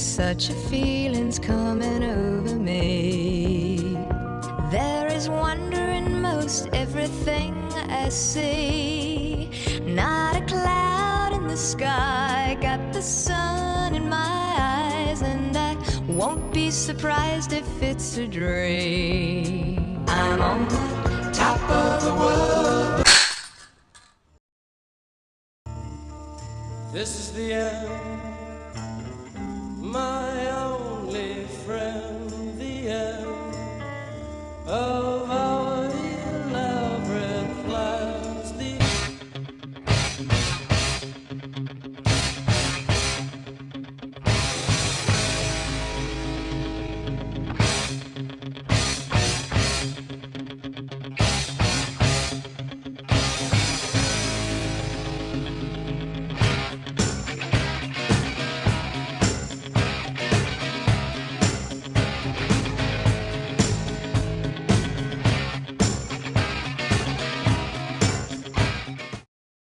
Such a feeling's coming over me. There is wonder in most everything I see. Not a cloud in the sky, got the sun in my eyes, and I won't be surprised if it's a dream. I'm on the top of the world. This is the end, my